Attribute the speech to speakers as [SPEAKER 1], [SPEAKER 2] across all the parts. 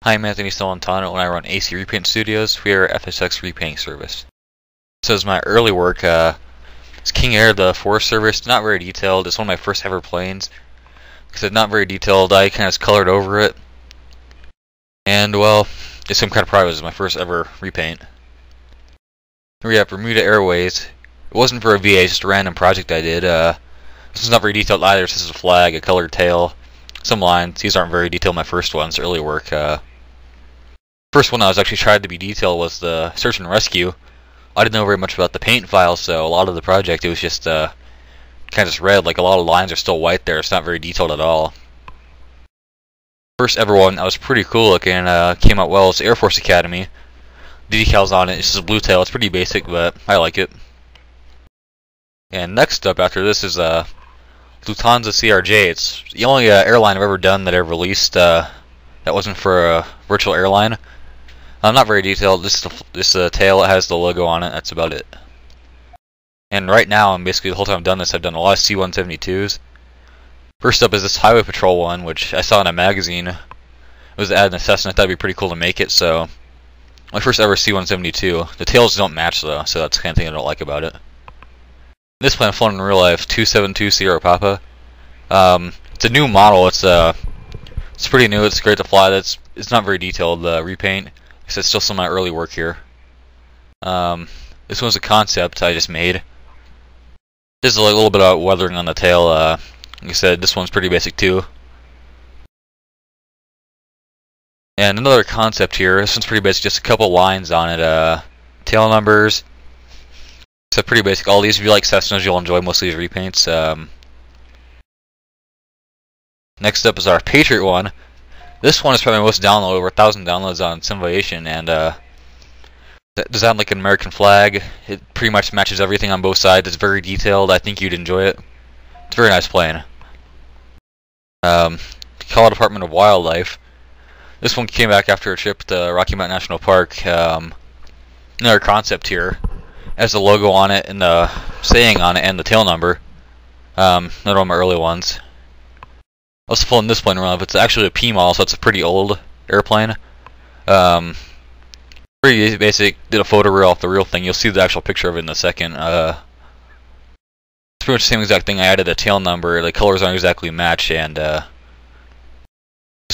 [SPEAKER 1] Hi, I'm Anthony Solentano, and I run AC Repaint Studios. We are FSX repainting service. So as my early work, it's King Air, the Forest Service. Not very detailed. It's one of my first ever planes. Because it's not very detailed, I kind of just colored over it. And well, just I'm kind of proud of it. It was my first ever repaint. Here we have Bermuda Airways. It wasn't for a VA, it's just a random project I did. This is not very detailed either. This is a flag, a colored tail, some lines. These aren't very detailed. My first ones, early work. First one I was actually tried to be detailed was the search and rescue. I didn't know very much about the paint file, so a lot of the project it was just kind of just red. Like a lot of lines are still white there. It's not very detailed at all. First ever one that was pretty cool looking. Came out well. It's Air Force Academy. The decals on it. It's just a blue tail. It's pretty basic, but I like it. And next up after this is Lufthansa CRJ. It's the only airline I've ever done that I've released that wasn't for a virtual airline. Not very detailed. This is the tail. It has the logo on it. That's about it. And right now, I'm basically the whole time I've done this, I've done a lot of C-172s. First up is this Highway Patrol one, which I saw in a magazine. It was an ad in a Cessna. I thought it'd be pretty cool to make it. So my first ever C-172. The tails don't match though, so that's the kind of thing I don't like about it. This plane I've flown in real life, 272 Sierra Papa. It's a new model. It's pretty new. It's great to fly. It's not very detailed. Repaint. It's still some of my early work here. This one's a concept I just made. This is a little bit about weathering on the tail. Like I said, this one's pretty basic too. And another concept here. This one's pretty basic. Just a couple lines on it. Tail numbers. So pretty basic. All these, if you like Cessnas, you'll enjoy most of these repaints. Next up is our Patriot one. This one is probably my most downloaded, over 1,000 downloads on SimV, and designed like an American flag. It pretty much matches everything on both sides. It's very detailed. I think you'd enjoy it. It's a very nice plane. Colorado Department of Wildlife. This one came back after a trip to Rocky Mountain National Park. Another concept here. It has the logo on it and the saying on it and the tail number. Another one of my early ones. I was flying this plane around, but it's actually a P model, so it's a pretty old airplane. Pretty basic. Did a photo reel off the real thing. You'll see the actual picture of it in a second. It's pretty much the same exact thing. I added a tail number. The colors aren't exactly matched, and just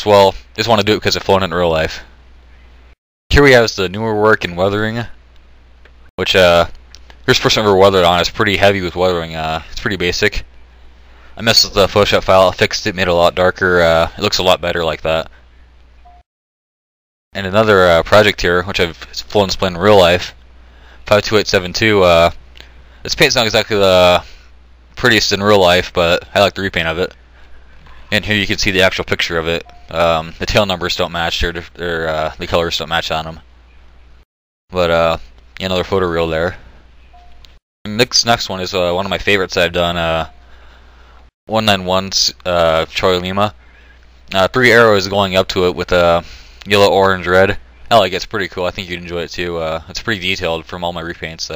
[SPEAKER 1] want to do it because I've flown it in real life. Here we have the newer work in weathering, which first person I ever weathered on. It's pretty heavy with weathering. It's pretty basic. I messed with the Photoshop file, I fixed it, made it a lot darker. It looks a lot better like that. And another project here, which I've flown this plane in real life, 52872. This paint's not exactly the prettiest in real life, but I like the repaint of it. And here you can see the actual picture of it. The tail numbers don't match, the colors don't match on them. But yeah, another photo reel there. Next one is one of my favorites that I've done. 191 Charlie Lima. 3 arrows going up to it with yellow, orange, red. I like it. It's pretty cool. I think you'd enjoy it too. It's pretty detailed from all my repaints.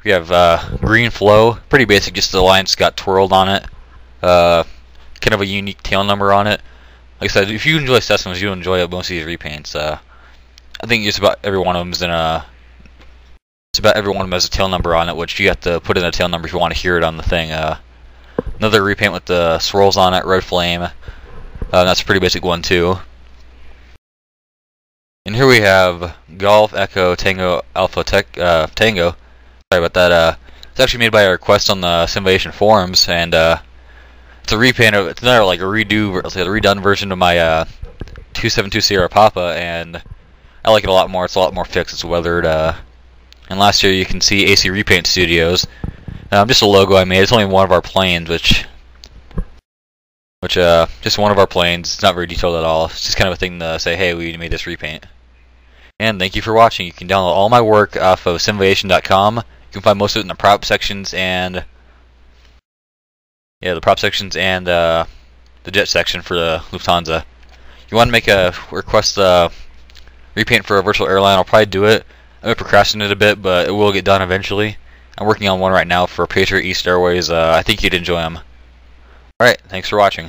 [SPEAKER 1] We have green flow. Pretty basic. Just the lines got twirled on it. Kind of a unique tail number on it. Like I said, if you enjoy Cessnas, you'll enjoy most of these repaints. I think just about every one of them is in a. It's about every one of them has a tail number on it, which you have to put in a tail number if you want to hear it on the thing. Another repaint with the swirls on it, red flame. That's a pretty basic one too. And here we have Golf Echo Tango Alpha Tango. Sorry about that. It's actually made by a request on the SimV forums, and it's a repaint of. It's another like a redone version of my 272 Sierra Papa, and I like it a lot more. It's a lot more fixed. It's weathered. And last year you can see AC Repaint Studios. Just a logo I made. It's only one of our planes, which just one of our planes. It's not very detailed at all. It's just kind of a thing to say, hey, we made this repaint. And thank you for watching. You can download all my work off of simvation.com. You can find most of it in the prop sections and the jet section for the Lufthansa. If you want to make a request repaint for a virtual airline, I'll probably do it. I might procrastinate a bit, but it will get done eventually. I'm working on one right now for Patriot East Airways. I think you'd enjoy them. Alright, thanks for watching.